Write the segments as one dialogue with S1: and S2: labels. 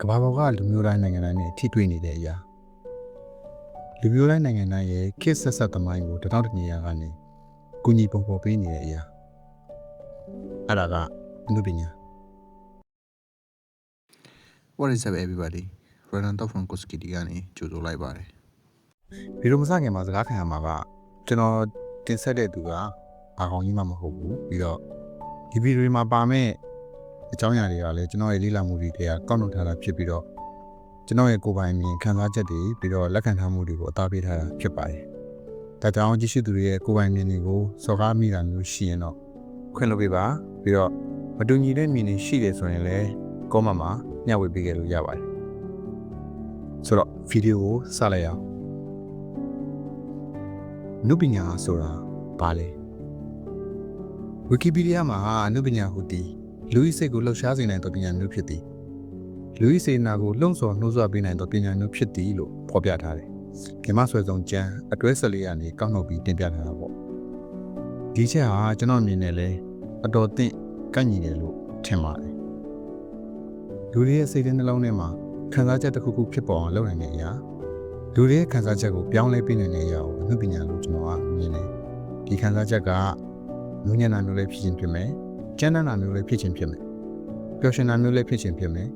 S1: ကမ္ဘာပေါ်ကလူမျိုးတိုင်းနိုင်ငံတိုင်းနဲ့ထိတွေ့နေတဲ့အရာလူမျိုးတိုင်းနိုင်ငံတိုင်းရဲ့ခေတ်ဆက်ဆက်သမိုင်းကိုတထောင်တနေရာကနေကူညီပုံဖော်ပေးနေတဲ့အရာအဲ့ဒါကအနုပညာ
S2: What is up everybody? Renato from Koskiti ကနေကြိုဆိုလိုက်ပါတယ်
S1: ဗီဒီယိုမစခင်မှာစကားခံရမှာကကျွန်တော်တင်ဆက်တဲ့သူကအာကောင်ကြီးမှမဟုတ်ဘူးပြီးတော့ဒီဗီဒီယိုမှာပါမယ့်အကြောင်းအရာတွေကလည်းကျွန်တော်ရဲ့လေ့လာမှုတွေကကောက်နှုတ်ထားတာဖြစ်ပြီးတော့ကျွန်တော်ရဲ့ကိုယ်ပိုင်မြင်ခံစားချက်တွေပြီးတော့လက်ခံထားမှုတွေကိုအသားပေးထားတာဖြစ်ပါတယ်။ဒါကြောင့်ကြည့်ရှုသူတွေရဲ့ကိုယ်ပိုင်မြင်တွေကိုစော်ကားမိတာမျိုးရှိရင်တော့ခွင့်လုပ်ပေးပါပြီးတော့မတူညီတဲ့မြင်တွေရှိတယ်ဆိုရင်လည်းကောမန့်မှာညှဝေပေးခဲ့လို့ရပါတယ်။ဆိုတော့ဗီဒီယိုကိုစလိုက်အောင်အနုပညာဆိုတာဘာလဲဝီကီပီဒီးယားမှာအနုပညာဟူသည်လူ၏စိတ်ကိုလှုပ်ရှားစေနိုင်သောပညာမျိုးဖြစ်သည်လူ၏စေနာကိုလှုံ့ဆော်နှိုးဆွပေးနိုင်သောပညာမျိုးဖြစ်သည်လို့ဖော်ပြထားတယ်မြန်မာဆွဲဆောင်ကျမ်းအတွဲ14ကနေကောက်နှုတ်ပြီးတင်ပြထားတာပေါ့ဒီချက်ဟာကျွန်တော်မြင်နေလဲအတော်သင့်ကန့်ညီတယ်လို့ထင်ပါတယ်လူတွေရဲ့စိတ်ထဲနှလုံးထဲမှာခံစားချက်တစ်ခုခုဖြစ်ပေါ်အောင်လုပ်နိုင်တဲ့အရာလူတွေရဲ့ခံစားချက်ကိုပြောင်းလဲပေးနိုင်တဲ့အရာကိုအနုပညာလို့ကျွန်တော်ကမြင်တယ်ဒီခံစားချက်ကလူညံ့တာမျိုးလေးဖြစ်ခြင်းဖြစ်မယ်ကျန်းတာမျိုးလေးဖြစ်ခြင်းဖြစ်မယ်ပျော်ရွှင်တာမျိုးလေးဖြစ်ခြင်းဖြစ်မယ်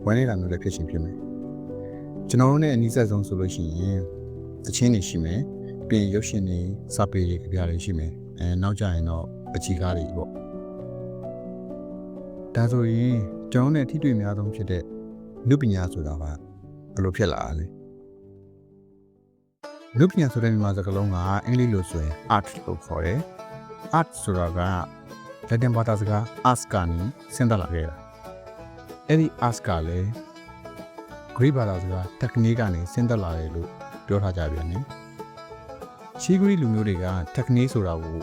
S1: ဝမ်းနည်းတာမျိုးလေးဖြစ်ခြင်းဖြစ်မယ်ကျွန်တော်တို့နဲ့အနည်းဆက်ဆုံးဆိုလို့ရှိရင်သချင်းတွေရှိမယ်ပြီးရင်ရုပ်ရှင်တွေစာပေတွေကြပြတွေရှိမယ်နောက်ကြရင်တော့ပချီကားတွေပေါ့ဒါဆိုရင်ကျွန်တော်နဲ့ထိတွေ့များဆုံးဖြစ်တဲ့လူပညာဆိုတာကဘယ်လိုဖြစ်လာတာလဲလူပညာဆိုတဲ့မြန်မာစကားလုံးကအင်္ဂလိပ်လိုဆိုရင် art လို့ခေါ်တယ် art ဆိုတာကလက်တင်ဘာသာစကား ars ကနေဆင်းသက်လာခဲ့တာအဲ့ဒီ ars ကလည်း Greek ဘာသာစကား technique ကနေဆင်းသက်လာတယ်လို့ပြောထားကြပြန်တယ်ရှီဂရီလူမျိုးတွေက technique ဆိုတာကို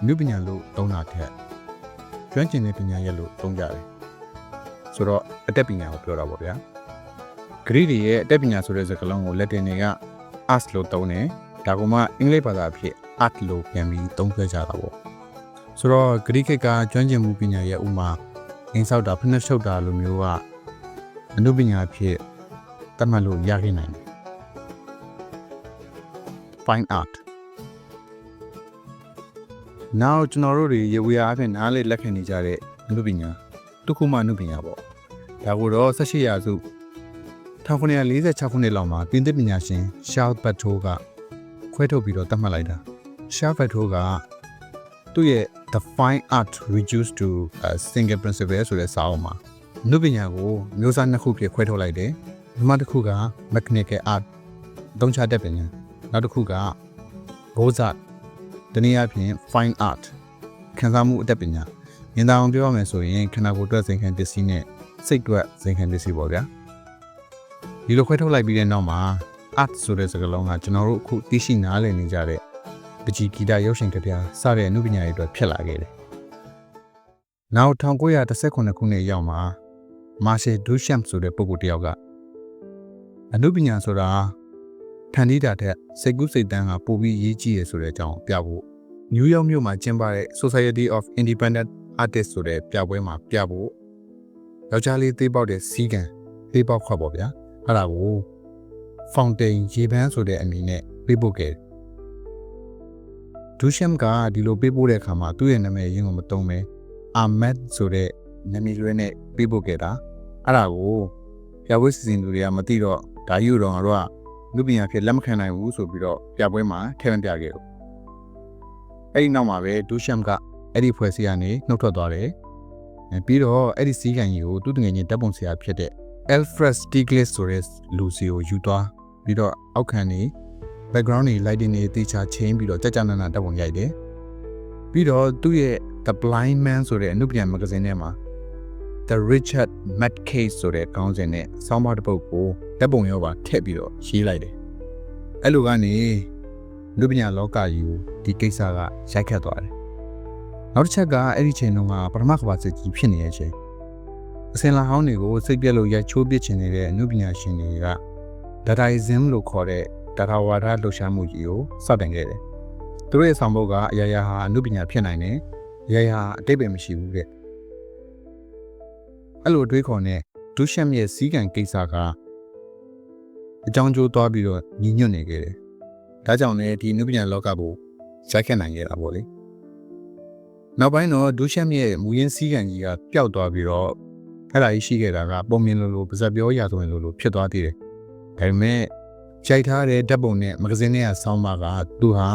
S1: လူပညာလို့သုံးတာထက်ကျွမ်းကျင်တဲ့ပညာရပ်လို့သုံးကြတယ်ဆိုတော့အတတ်ပညာကိုပြောတာပေါ့ဗျာ Greek တွေရဲ့အတတ်ပညာဆိုတဲ့စကားလုံးကိုလက်တင်တွေက art လို့သုံးတယ်ဒါကမှအင်္ဂလိပ်ဘာသာအဖြစ် art လို့ပြန်ပြီးသုံးခဲ့ကြတာပေါ့ဆိုတော့ဂရိခေတ်ကကျွမ်းကျင်မှုပညာရဲ့ဥမာအင်းဆောက်တာဖနှက်ရှုပ်တာလိုမျိုးကအနုပညာအဖြစ်သတ်မှတ်လို့ရခဲ့နိုင်တယ် Fine art now ကျွန်တော်တို့တွေရေဝေအားဖြင့်နားလေလက်ခံနေကြတဲ့အနုပညာတစ်ခုမှအနုပညာပေါ့ဒါကိုတော့18ရာစု1946ခုနှစ်လောက်မှာပြင်သစ်ပညာရှင် Charles Bateau ကခွဲထုတ်ပြီးတော့သတ်မှတ်လိုက်တာ Charles Bateau ကသူ့ရဲ့ The Fine Art Reduced to a Single Principle ဆိုတဲ့စာအုပ်မှာအနုပညာကိုမျိုးစားနှစ်ခုဖြစ်ခွဲထုတ်လိုက်တယ်။ဒီမှာတစ်ခုက Mechanical Art သုံးချတတ်ပညာနောက်တစ်ခုက Beaux Arts တနည်းအားဖြင့် Fine Art ခံစားမှုအတတ်ပညာမြင်သာအောင်ပြောရမယ်ဆိုရင်ခန္ဓာကိုယ်အတွက်စိန်ခံပစ္စည်းနဲ့စိတ်အတွက်စိန်ခံပစ္စည်းပေါ့ဗျာဒီလိုခွဲထုတ်လိုက်ပြီးတဲ့နောက်မှာ art ဆိုတဲ့စကားလုံးကကျွန်တော်တို့အခုသိရှိနားလည်နေကြတဲ့ပကြီးဂီတရုပ်ရှင်ကြပြစတဲ့အနုပညာတွေအတွက်ဖြစ်လာခဲ့တယ်။နောက်1919ခုနှစ်ရောက်မှာ Marcel Duchamp ဆိုတဲ့ပုဂ္ဂိုလ်တစ်ယောက်ကအနုပညာဆိုတာဖန်တီးတာတဲ့စိတ်ကူးစိတ်တမ်းကပိုပြီးရေးကြီးရဆိုတဲ့အကြောင်းပြဖို့နယူးယောက်မြို့မှာကျင်းပတဲ့ Society of Independent Artists ဆိုတဲ့ပြပွဲမှာပြဖို့ယောက်ျားလေးသေးပေါက်တဲ့စီးကန်သေးပေါက်ခွက်ပေါ့ဗျာအဲ့ဒါကို Fountain ရေပန်းဆိုတဲ့အမည်နဲ့ပေးပို့ခဲ့တယ်ဒူရှမ်ကဒီလိုပေးပို့တဲ့အခါမှာသူ့ရဲ့နာမည်ရင်းကိုမသုံးပဲအာမက်ဆိုတဲ့နာမည်လွဲနဲ့ပေးပို့ခဲ့တာအဲ့ဒါကိုပြပွဲစီစဉ်သူတွေကမသိတော့ဒါယူတော့တို့ကလူပညာဖြစ်လက်မခံနိုင်ဘူးဆိုပြီးတော့ပြပွဲမှာထည့်မပြခဲ့ဘူးအဲ့ဒီနောက်မှာပဲဒူရှမ်ကအဲ့ဒီဖွဲ့စည်းကနေနှုတ်ထွက်သွားတယ်ပြီးတော့အဲ့ဒီစီးကန်ကြီးကိုသူ့တငယ်ချင်းတပ်ပုံဆရာဖြစ်တဲ့ Alfred Stieglitz ဆိုတဲ့လူစီကိုယူသွားပြီးတော့အောက်ခံနေbackground တွေ lighting တွေတေချာချင်းပြီးတော့ကြကြနနတပ်ပုံရိုက်တယ်ပြီးတော့သူ့ရဲ့ The Blind Man ဆိုတဲ့အနုပညာမဂ္ဂဇင်းထဲမှာ The Richard Mackay ဆိုတဲ့ခေါင်းစဉ်နဲ့ဆောင်းပါးတစ်ပုဒ်ကိုတပ်ပုံရောပါထည့်ပြီးတော့ရေးလိုက်တယ်အဲ့လိုကနေအနုပညာလောကကြီးကိုဒီကိစ္စကရိုက်ခတ်သွားတယ်နောက်တစ်ချက်ကအဲ့ဒီချိန်တုန်းကပထမကမ္ဘာစစ်ကြီးဖြစ်နေတဲ့အချိန်အစင်လာဟောင်းတွေကိုစိတ်ပြက်လို့ရိုက်ချိုးပစ်ချင်နေတဲ့အနုပညာရှင်တွေက Dadaism လို့ခေါ်တဲ့ဒါထာဝါဒလှုပ်ရှားမှုကြီးကိုစတင်ခဲ့တယ်။သူတို့ရဲ့ဆောင်ပုဒ်ကအရာရာဟာအနုပညာဖြစ်နိုင်တယ်။အရာရာအတိတ်ပဲမရှိဘူးတဲ့။အဲ့လိုအတွေးခေါ်နဲ့ ဒုရှမ်ရဲ့စီးကန်ကိစ္စကအကြောင်းကျိုးသွားပြီးတော့ညီညွတ်နေခဲ့တယ်။ဒါကြောင့်လည်းဒီနုပညာလောကကိုရိုက်ခတ်နိုင်ခဲ့တာပေါ့လေ။နောက်ပိုင်းတော့ဒုရှမ်ရဲ့မူရင်းစီးကန်ကြီးကပျောက်သွားပြီးတော့အဲ့ဒါကြီးရှိခဲ့တာကပုံမြင်လိုပါဇက်ပြောရာဆိုရင်လိုဖြစ်သွားသေးတယ်။ဒါပေမဲ့ရိုက်ထားတဲ့ဓာတ်ပုံနဲ့မဂဇင်းထဲကဆောင်းပါကသူဟာ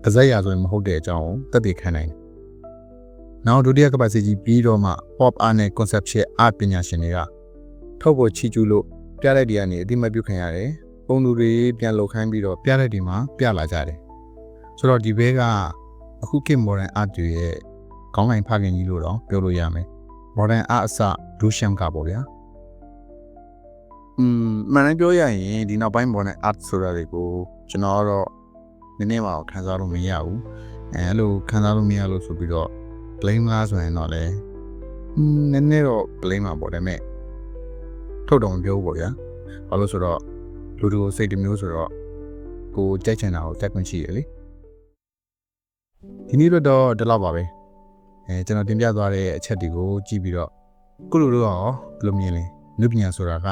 S1: ပါဇက်ရာဆိုရင်မဟုတ်တဲ့အကြောင်းကိုသက်သေခံနိုင်တယ်။နောက်ဒုတိယကမ္ဘာစစ်ကြီးပြီးတော့မှ pop art နဲ့ conceptual art ပညာရှင်တွေကထုတ်ဖို့ချီကျူးလို့ပြတဲ့ဒီကနေအတိမတ်ပြုခံရတယ်။ပုံသူတွေပြန်လှုပ်ခိုင်းပြီးတော့ပြတဲ့ဒီမှာပြလာကြတယ်။ဆိုတော့ဒီဘဲကအခုခေတ် modern art တွေရဲ့ခေါင်းကိုင်ဖခင်ကြီးလို့တော့ပြောလို့ရမယ်။ modern art အစဒူရှမ်ကပေါ့ဗျာ။မှန်တယ်ပြောရရင်ဒီနောက်ပိုင်း modern art ဆိုတာတွေကိုကျွန်တော်ကတော့နည်းနည်းမှခံစားလို့မရဘူး။အဲ့လိုခံစားလို့မရလို့ဆိုပြီးတော့ blame လားဆိုရင်တော့လေနည်းနည်းတော့ blame ပါပေါ့ဒါပေမဲ့ထုတ်တော့မပြောဘူးပေါ့ဗျာ။ဘာလို့ဆိုတော့လူတို့စိတ်တစ်မျိုးဆိုတော့ကိုကြိုက်ချင်တာကိုတက်ခွင့်ရှိရလေ။ဒီနေ့တော့ဒီလောက်ပါပဲ။ကျွန်တော်တင်ပြသွားတဲ့အချက်တွေကိုကြည့်ပြီးတော့ခုလိုတော့ဘယ်လိုမြင်လဲ။လူပညာဆိုတာက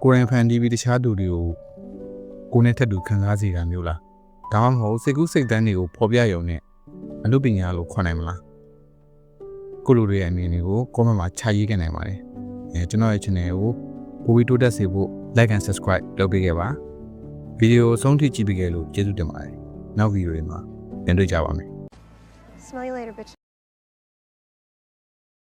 S1: ကိုရင်ဖန်တီးပြီးတခြားသူတွေကိုကိုနဲ့ထက်တူခံစားစေတာမျိုးလား။ဒါမှမဟုတ်စိတ်ကူးစိတ်တန်းတွေကိုဖော်ပြရုံနဲ့အလုပ်ပညာလို့ခေါ်နိုင်မလား။ကိုလိုတွေရဲ့အမြင်တွေကို comment မှာခြာရေးခဲ့နိုင်ပါတယ်။ကျွန်တော်ရဲ့ channel ကိုပိုပြီးတိုးတက်စေဖို့ like and subscribe လုပ်ပေးခဲ့ပါဗီဒီယိုအဆုံးထိကြည့်ပေးခဲ့လို့ကျေးဇူးတင်ပါတယ်နောက်ဗီဒီယိုတွေမှာပြန်တွေ့ကြပါမယ်
S3: Smell you later, bitch.